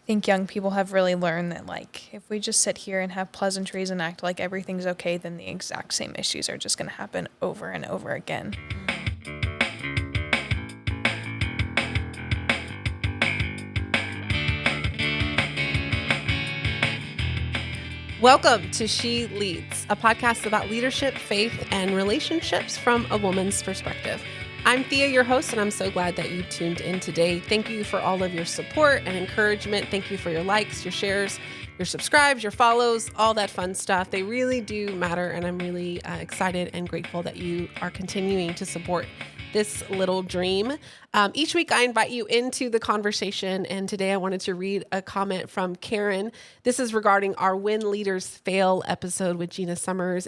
think young people have really learned that, like, if we just sit here and have pleasantries and act like everything's okay, then the exact same issues are just going to happen over and over again. Welcome to She Leads, a podcast about leadership, faith, and relationships from a woman's perspective. I'm Thea, your host, and I'm so glad that you tuned in today. Thank you for all of your support and encouragement. Thank you for your likes, your shares, your subscribes, your follows, all that fun stuff. They really do matter, and I'm really excited and grateful that you are continuing to support this little dream. Each week I invite you into the conversation, and today I wanted to read a comment from Karen. This is regarding our When Leaders Fail episode with Gina Summers.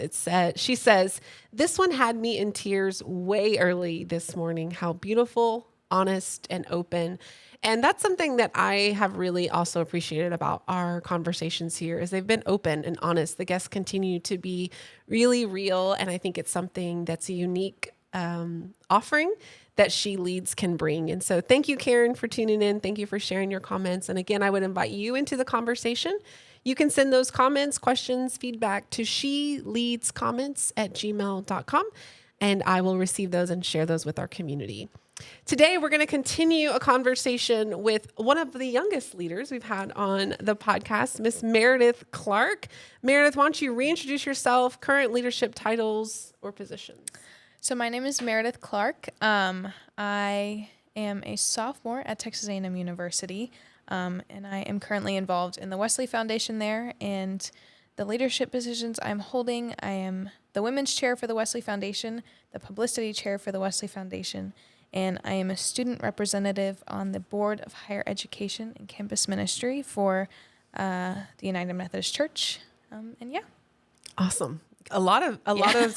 She says, "This one had me in tears way early this morning. How beautiful, honest, and open." And that's something that I have really also appreciated about our conversations here is they've been open and honest. The guests continue to be really real, and I think it's something that's a unique offering that She Leads can bring. And so thank you, Karen, for tuning in. Thank you for sharing your comments. And again, I would invite you into the conversation. You can send those comments, questions, feedback to sheleadscomments@gmail.com, and I will receive those and share those with our community. Today, we're going to continue a conversation with one of the youngest leaders we've had on the podcast, Miss Meredith Clarke. Meredith, why don't you reintroduce yourself, current leadership titles or positions? So my name is Meredith Clarke. I am a sophomore at Texas A&M University, and I am currently involved in the Wesley Foundation there. And the leadership positions I'm holding, I am the Women's Chair for the Wesley Foundation, the Publicity Chair for the Wesley Foundation, and I am a student representative on the Board of Higher Education and Campus Ministry for the United Methodist Church. And yeah. Awesome. A lot of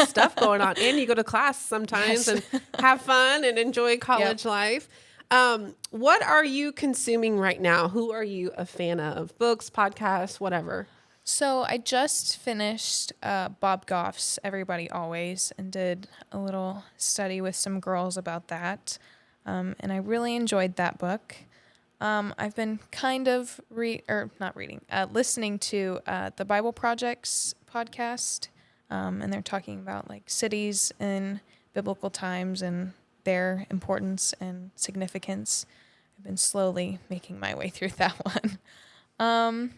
stuff going on, and you go to class sometimes and have fun and enjoy college life. What are you consuming right now? Who are you a fan of? Books, podcasts, whatever. So I just finished Bob Goff's Everybody Always and did a little study with some girls about that, and I really enjoyed that book. I've been kind of listening to the Bible Project's podcast. And they're talking about like cities in biblical times and their importance and significance. I've been slowly making my way through that one. And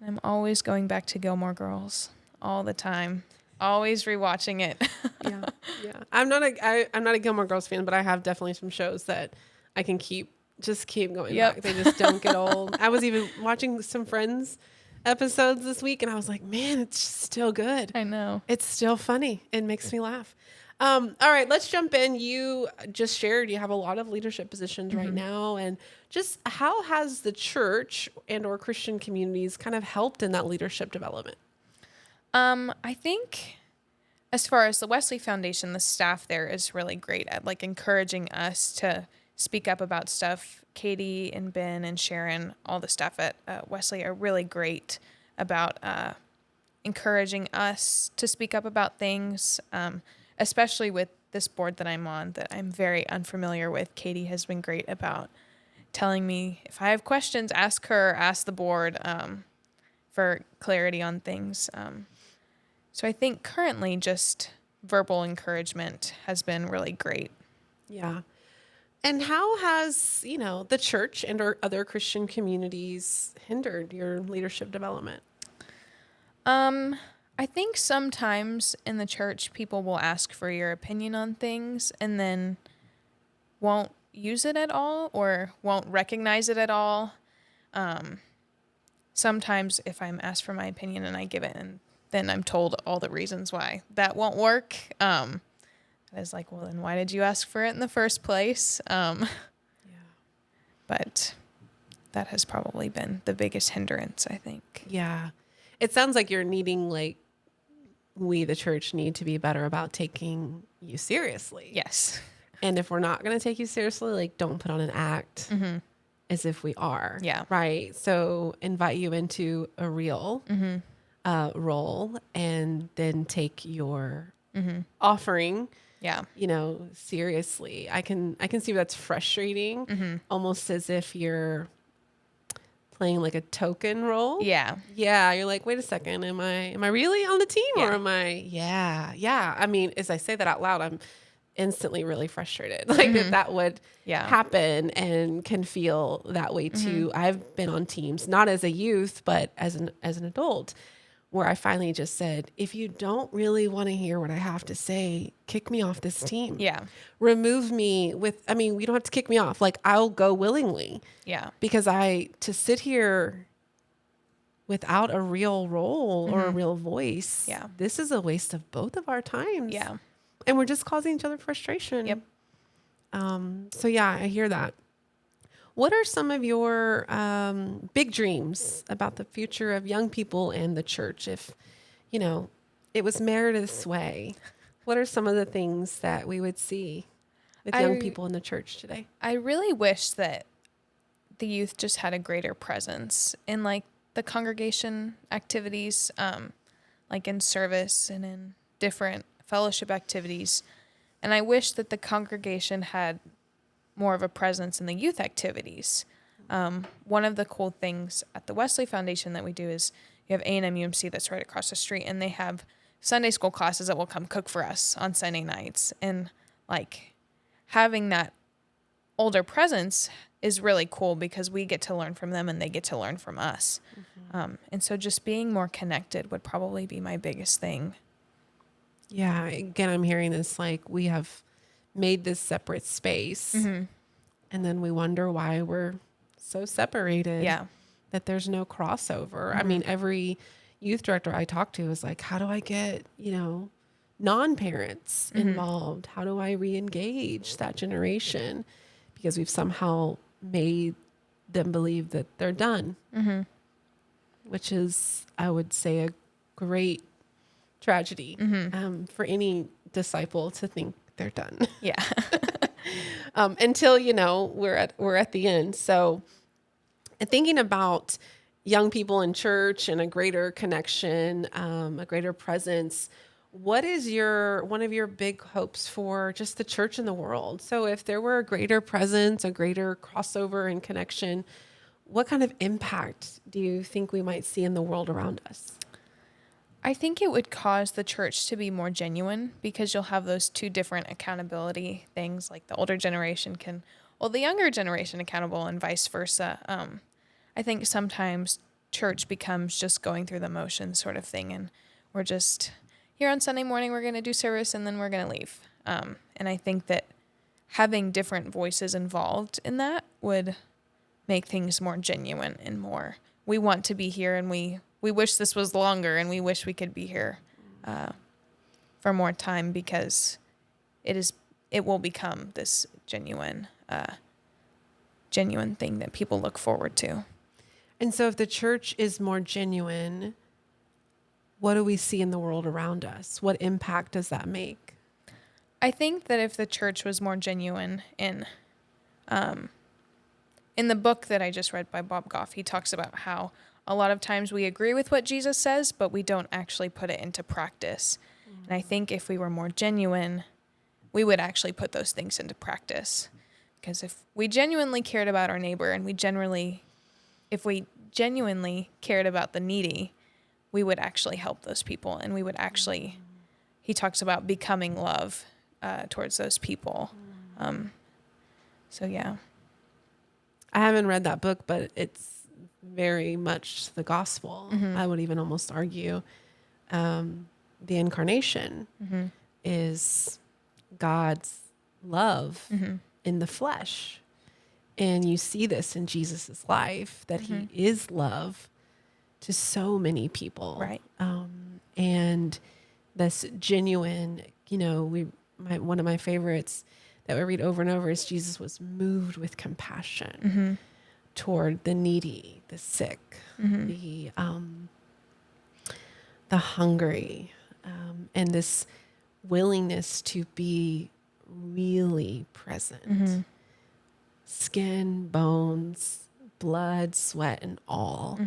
I'm always going back to Gilmore Girls all the time, always rewatching it. Yeah. I'm not a Gilmore Girls fan, but I have definitely some shows that I can keep going back. They just don't get old. I was even watching some Friends episodes this week, and I was like, man, it's still good. I know. It's still funny. It makes me laugh. All right, let's jump in. You just shared you have a lot of leadership positions right now, and just how has the church and or Christian communities kind of helped in that leadership development? I think as far as the Wesley Foundation, the staff there is really great at like encouraging us to speak up about stuff. Katie and Ben and Sharon, all the staff at Wesley are really great about encouraging us to speak up about things, especially with this board that I'm on that I'm very unfamiliar with. Katie has been great about telling me if I have questions, ask her, ask the board for clarity on things. So I think currently just verbal encouragement has been really great. Yeah. And how has, the church and or other Christian communities hindered your leadership development? I think sometimes in the church, people will ask for your opinion on things and then won't use it at all or won't recognize it at all. Sometimes if I'm asked for my opinion and I give it, and then I'm told all the reasons why that won't work. I was like, well, then why did you ask for it in the first place? But that has probably been the biggest hindrance, I think. Yeah. It sounds like you're needing, we, the church, need to be better about taking you seriously. Yes. And if we're not going to take you seriously, don't put on an act as if we are. Yeah. Right. So invite you into a real role and then take your offering seriously. I can see that's frustrating, almost as if you're playing like a token role. Yeah. Yeah. You're like, wait a second. Am I really on the team or Yeah. am I? Yeah. Yeah. I mean, as I say that out loud, I'm instantly really frustrated. Like that would Yeah. happen and can feel that way too. I've been on teams, not as a youth, but as an adult, where I finally just said, if you don't really want to hear what I have to say, kick me off this team. Yeah. Remove me we don't have to kick me off. Like I'll go willingly. Yeah. Because to sit here without a real role or a real voice, Yeah. this is a waste of both of our times. Yeah. And we're just causing each other frustration. Yep. So yeah, I hear that. What are some of your big dreams about the future of young people and the church? If, it was Meredith's way, what are some of the things that we would see with young people in the church today? I really wish that the youth just had a greater presence in like the congregation activities, like in service and in different fellowship activities. And I wish that the congregation had more of a presence in the youth activities. One of the cool things at the Wesley Foundation that we do is you have A&M UMC that's right across the street, and they have Sunday school classes that will come cook for us on Sunday nights. And like having that older presence is really cool because we get to learn from them and they get to learn from us. And so just being more connected would probably be my biggest thing. Yeah. Again, I'm hearing this, like we have made this separate space and then we wonder why we're so separated. Yeah. That there's no crossover. I mean, every youth director I talk to is like, how do I get, non-parents involved? How do I re-engage that generation? Because we've somehow made them believe that they're done, which is, I would say, a great tragedy for any disciple to think they're done. Yeah. Until, we're at the end. So thinking about young people in church and a greater connection, a greater presence, what is one of your big hopes for just the church in the world? So if there were a greater presence, a greater crossover and connection, what kind of impact do you think we might see in the world around us? I think it would cause the church to be more genuine because you'll have those two different accountability things. Like the older generation can hold the younger generation accountable and vice versa. I think sometimes church becomes just going through the motions sort of thing. And we're just here on Sunday morning, we're going to do service and then we're going to leave. And I think that having different voices involved in that would make things more genuine and more, we want to be here and we wish this was longer and we wish we could be here for more time because it will become this genuine thing that people look forward to. And so if the church is more genuine, what do we see in the world around us? What impact does that make? I think that if the church was more genuine in the book that I just read by Bob Goff, he talks about how a lot of times we agree with what Jesus says, but we don't actually put it into practice. And I think if we were more genuine, we would actually put those things into practice. Because if we genuinely cared about our neighbor and if we genuinely cared about the needy, we would actually help those people. And we would actually, he talks about becoming love towards those people. So yeah. I haven't read that book, but it's very much the gospel. I would even almost argue the incarnation is God's love in the flesh. And you see this in Jesus's life, that he is love to so many people. Right. And this genuine, one of my favorites that we read over and over is Jesus was moved with compassion toward the needy, the sick, the hungry, and this willingness to be really present. Skin, bones, blood, sweat, and all.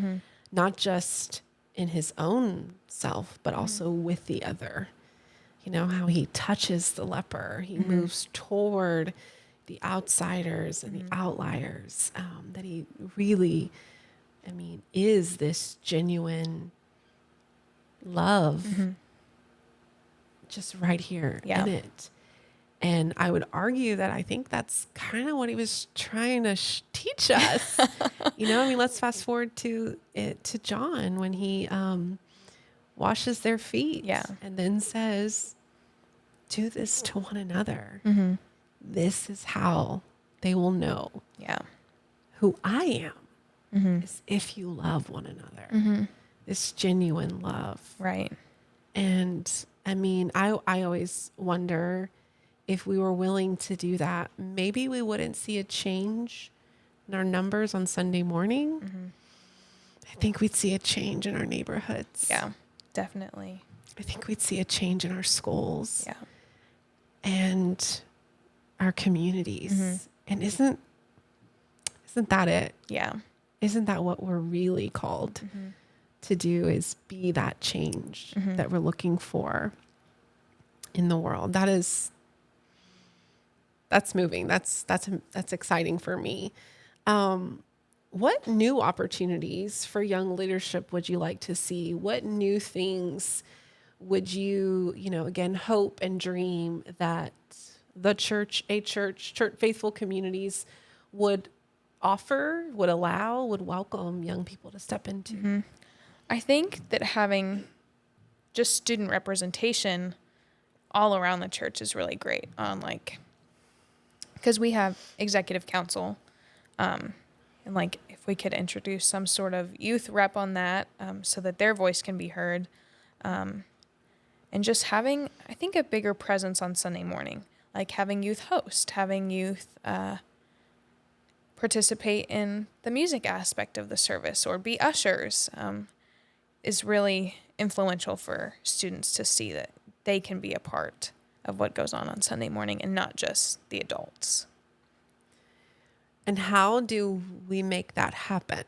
Not just in his own self, but also with the other. How he touches the leper. He moves toward the outsiders and the outliers, that he really I mean, is this genuine love just right here Yeah. in it? And I would argue that I think that's kind of what he was trying to teach us. I mean, let's fast forward to John when he washes their feet Yeah. and then says, do this to one another. This is how they will know Yeah. who I am, is if you love one another. This genuine love. Right. And I mean, I always wonder if we were willing to do that, maybe we wouldn't see a change in our numbers on Sunday morning. I think we'd see a change in our neighborhoods. Yeah, definitely. I think we'd see a change in our schools. Yeah. And our communities. And isn't that it? Yeah. Isn't that what we're really called to do, is be that change that we're looking for in the world? That's moving. That's exciting for me. What new opportunities for young leadership would you like to see? What new things would you, again, hope and dream that the church, faithful communities would offer, would allow, would welcome young people to step into? I think that having just student representation all around the church is really great on because we have executive council, and if we could introduce some sort of youth rep on that, so that their voice can be heard, and just having, I think, a bigger presence on Sunday morning, like having youth host, having youth participate in the music aspect of the service or be ushers, is really influential for students to see that they can be a part of what goes on Sunday morning and not just the adults. And how do we make that happen?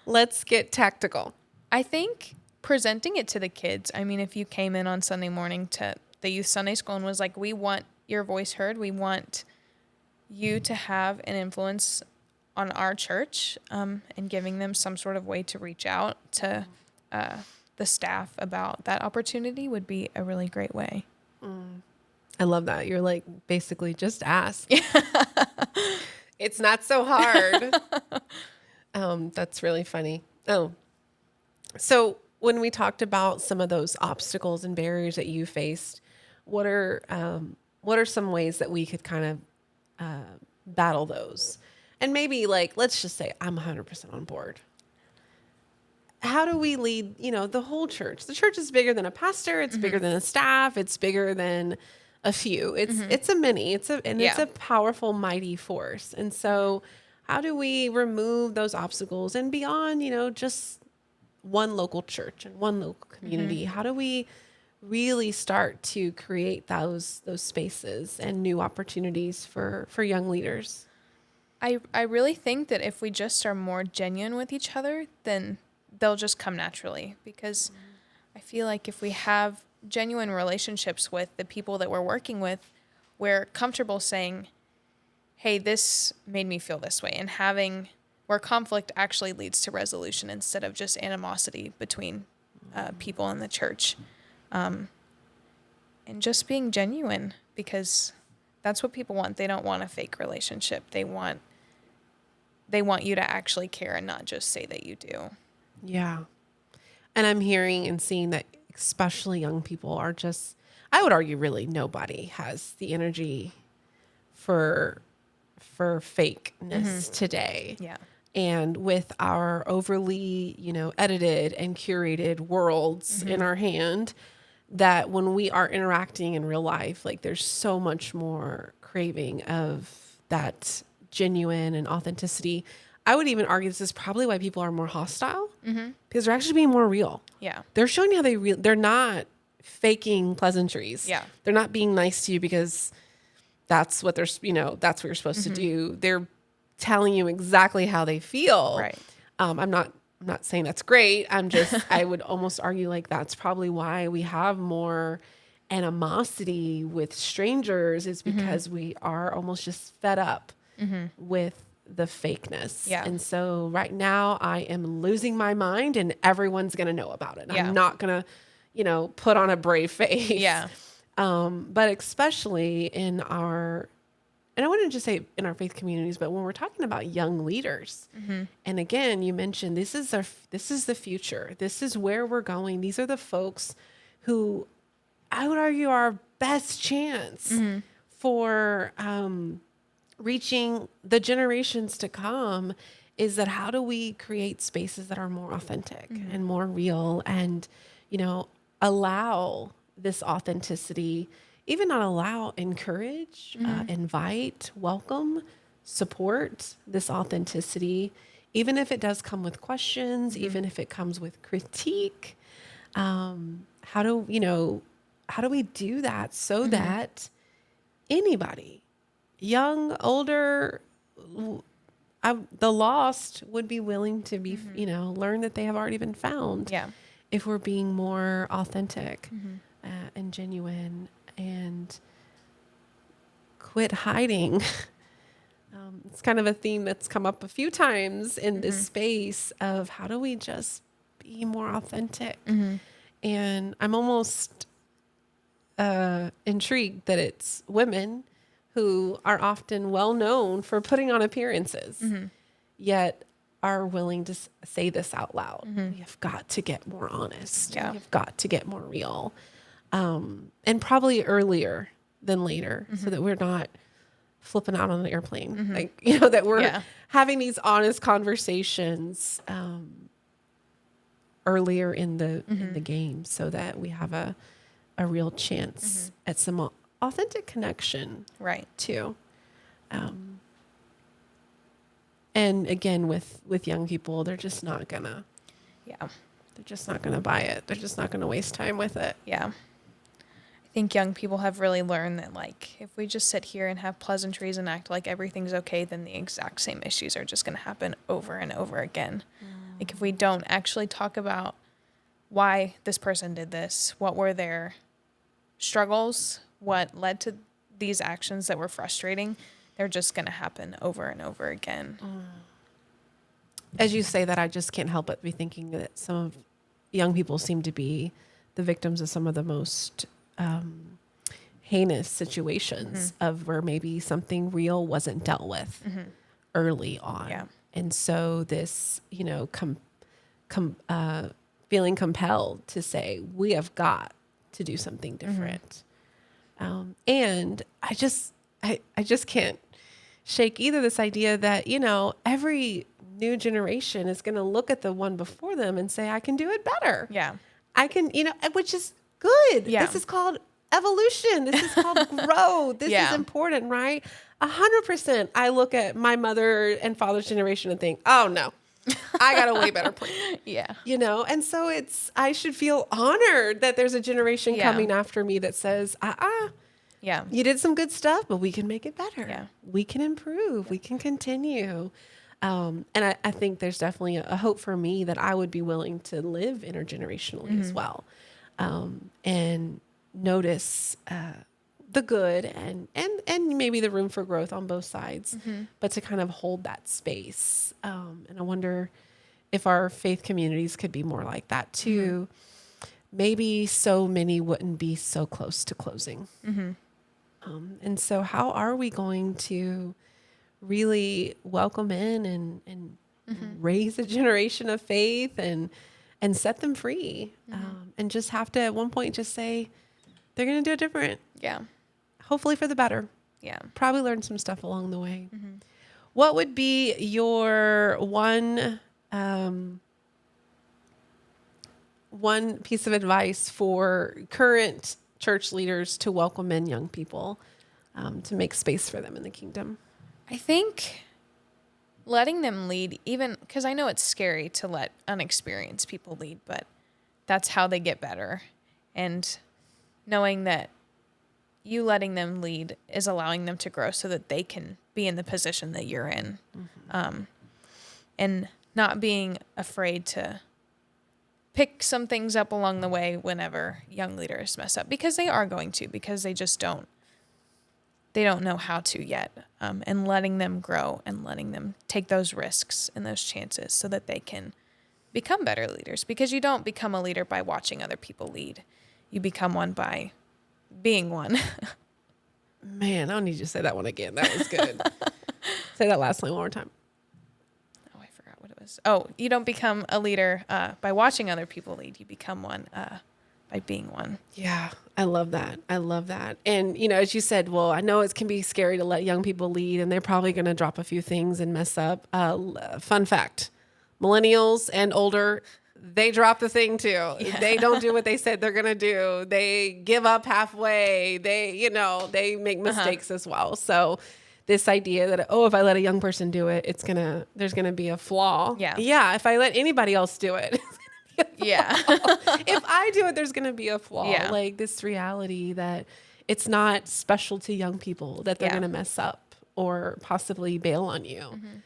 Let's get tactical. I think presenting it to the kids. I mean, if you came in on Sunday morning to the youth Sunday school and was like, we want your voice heard, we want you to have an influence on our church, and giving them some sort of way to reach out to the staff about that opportunity would be a really great way. I love that. You're like, basically just ask. It's not so hard. That's really funny. Oh, so when we talked about some of those obstacles and barriers that you faced, what are some ways that we could kind of battle those? And maybe let's just say I'm 100% on board. How do we lead, the whole church? The church is bigger than a pastor. It's bigger than a staff. It's bigger than a few. It's a mini. It's a powerful, mighty force. And so how do we remove those obstacles and beyond, just one local church and one local community? How do we really start to create those spaces and new opportunities for young leaders? I really think that if we just are more genuine with each other, then they'll just come naturally, because I feel like if we have genuine relationships with the people that we're working with, we're comfortable saying, hey, this made me feel this way, and having where conflict actually leads to resolution instead of just animosity between people in the church, and just being genuine, because that's what people want. They don't want a fake relationship. They want you to actually care and not just say that you do. Yeah. And I'm hearing and seeing that especially young people are just, I would argue really nobody has the energy for fakeness today. Yeah. And with our overly, edited and curated worlds in our hand, that when we are interacting in real life, there's so much more craving of that genuine and authenticity. I would even argue this is probably why people are more hostile, because they're actually being more real. Yeah. They're showing you how they're not faking pleasantries. Yeah. They're not being nice to you because that's what that's what you're supposed to do. They're telling you exactly how they feel. Right. I'm not saying that's great. I would almost argue that's probably why we have more animosity with strangers, is because we are almost just fed up with the fakeness. Yeah. And so right now I am losing my mind and everyone's going to know about it. Yeah. I'm not going to, put on a brave face. Yeah. But especially in our, and I wouldn't just say in our faith communities, but when we're talking about young leaders, and again, you mentioned this is the future. This is where we're going. These are the folks who I would argue are our best chance for reaching the generations to come. Is that how do we create spaces that are more authentic and more real, and allow this authenticity, even not allow, encourage, invite, welcome, support this authenticity, even if it does come with questions, even if it comes with critique. How do we do that so that anybody, young, older, the lost, would be willing to be, learn that they have already been found. Yeah. If we're being more authentic and genuine, and quit hiding. It's kind of a theme that's come up a few times in this space of how do we just be more authentic? And I'm almost intrigued that it's women who are often well known for putting on appearances, yet are willing to say this out loud. We have got to get more honest. Yeah. We have got to get more real. And probably earlier than later, so that we're not flipping out on the airplane. That we're having these honest conversations earlier in the game, so that we have a real chance at some authentic connection. Right. Too. And again, with young people, they're just not gonna buy it. They're just not gonna waste time with it. Yeah. I think young people have really learned that, like, if we just sit here and have pleasantries and act like everything's okay, then the exact same issues are just going to happen over and over again. Like, if we don't actually talk about why this person did this, what were their struggles, what led to these actions that were frustrating, they're just going to happen over and over again. As you say that, I just can't help but be thinking that some of young people seem to be the victims of some of the most heinous situations of where maybe something real wasn't dealt with early on. Yeah. And so this, feeling compelled to say, we have got to do something different. And I just can't shake either this idea that, every new generation is going to look at the one before them and say, I can do it better. Yeah. I can, which is good. Yeah. This is called evolution. This is called growth. This is important, right? 100%. I look at my mother and father's generation and think, oh no, I got a way better plan. Yeah. And so I should feel honored that there's a generation coming after me that says, Yeah. you did some good stuff, but we can make it better. Yeah. We can improve. We can continue. And I think there's definitely a hope for me that I would be willing to live intergenerationally as well. And notice the good and maybe the room for growth on both sides, but to kind of hold that space. And I wonder if our faith communities could be more like that too. Maybe so many wouldn't be so close to closing. And so how are we going to really welcome in and raise a generation of faith and set them free, and just have to at one point just say they're going to do it different. Yeah. Hopefully for the better. Yeah. Probably learn some stuff along the way. What would be your one piece of advice for current church leaders to welcome in young people, to make space for them in the kingdom? I think letting them lead, even because I know it's scary to let unexperienced people lead, but that's how they get better. And knowing that you letting them lead is allowing them to grow so that they can be in the position that you're in. And not being afraid to pick some things up along the way whenever young leaders mess up, because they are going to, because they just don't they don't know how to yet, and letting them grow and letting them take those risks and those chances so that they can become better leaders. Because you don't become a leader by watching other people lead. You become one by being one. Man, I don't need you to say that one again. That was good. Say that last line one more time. Oh, I forgot what it was. Oh, you don't become a leader by watching other people lead. You become one by being one. Yeah, I love that. I love that. And, you know, as you said, well, I know it can be scary to let young people lead, and they're probably going to drop a few things and mess up. Fun fact, millennials and older, they drop the thing too. Yeah. They don't do what they said they're going to do. They give up halfway. They make mistakes as well. So this idea that, oh, if I let a young person do it, there's going to be a flaw. Yeah. Yeah. If I let anybody else do it, yeah. if I do it, there's going to be a flaw. Yeah. Like this reality that it's not special to young people, that they're going to mess up or possibly bail on you. Mm-hmm.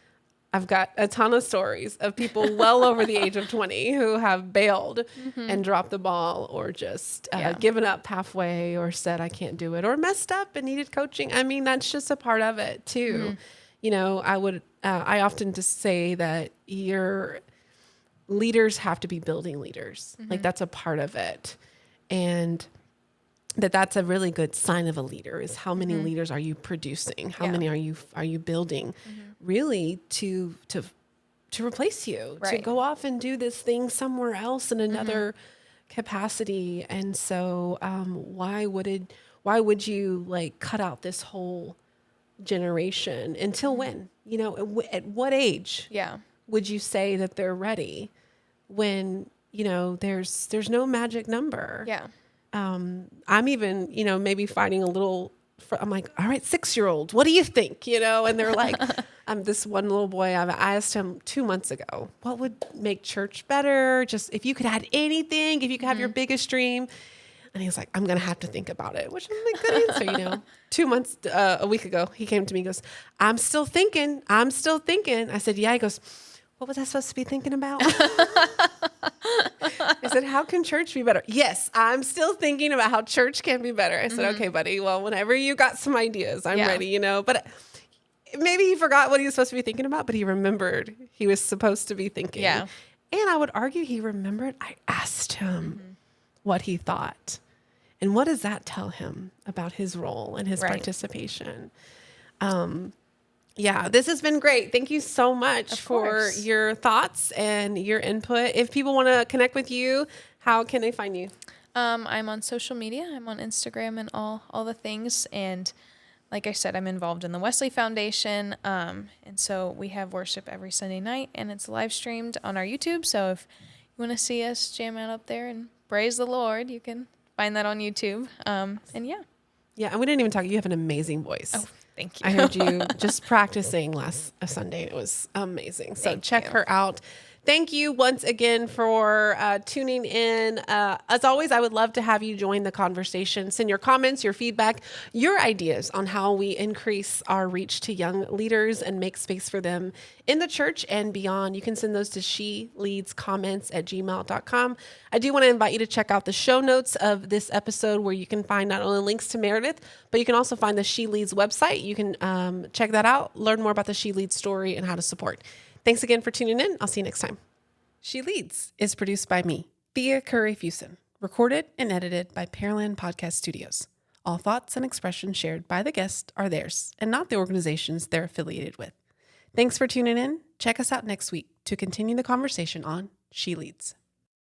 I've got a ton of stories of people well over the age of 20 who have bailed and dropped the ball, or just given up halfway, or said, I can't do it, or messed up and needed coaching. I mean, that's just a part of it too. Mm-hmm. You know, I often just say that your leaders have to be building leaders. Mm-hmm. Like that's a part of it. And that's a really good sign of a leader, is how many leaders are you producing? How many are you building really to replace you, to go off and do this thing somewhere else in another capacity. And so why would you like cut out this whole generation until when? You know, at what age would you say that they're ready, when, you know, there's no magic number? Yeah. I'm even, you know, maybe fighting a little. I'm like, all right, 6-year-olds, what do you think? You know, and they're like, this one little boy, I asked him 2 months ago, what would make church better? Just if you could add anything, if you could have your biggest dream. And he was like, I'm going to have to think about it, which is a good answer, you know. 2 months, a week ago, he came to me and goes, I'm still thinking. I said, yeah. He goes, what was I supposed to be thinking about? I said, how can church be better? Yes, I'm still thinking about how church can be better. I said, okay, buddy, well, whenever you got some ideas, I'm ready, you know. But maybe he forgot what he was supposed to be thinking about, but he remembered he was supposed to be thinking. Yeah. And I would argue he remembered. I asked him what he thought. And what does that tell him about his role and his participation? Yeah, this has been great. Thank you so much for your thoughts and your input. If people want to connect with you, how can they find you? I'm on social media. I'm on Instagram and all the things. And like I said, I'm involved in the Wesley Foundation. And so we have worship every Sunday night, and it's live streamed on our YouTube. So if you want to see us jam out up there and praise the Lord, you can find that on YouTube. And yeah. Yeah, and we didn't even talk. You have an amazing voice. Oh, thank you. I heard you just practicing last Sunday. It was amazing. So check her out. Thank you once again for tuning in. As always, I would love to have you join the conversation. Send your comments, your feedback, your ideas on how we increase our reach to young leaders and make space for them in the church and beyond. You can send those to sheleadscomments@gmail.com. I do want to invite you to check out the show notes of this episode, where you can find not only links to Meredith, but you can also find the She Leads website. You can check that out, learn more about the She Leads story and how to support. Thanks again for tuning in. I'll see you next time. She Leads is produced by me, Thea Curry-Fuson, recorded and edited by Pearland Podcast Studios. All thoughts and expressions shared by the guest are theirs and not the organizations they're affiliated with. Thanks for tuning in. Check us out next week to continue the conversation on She Leads.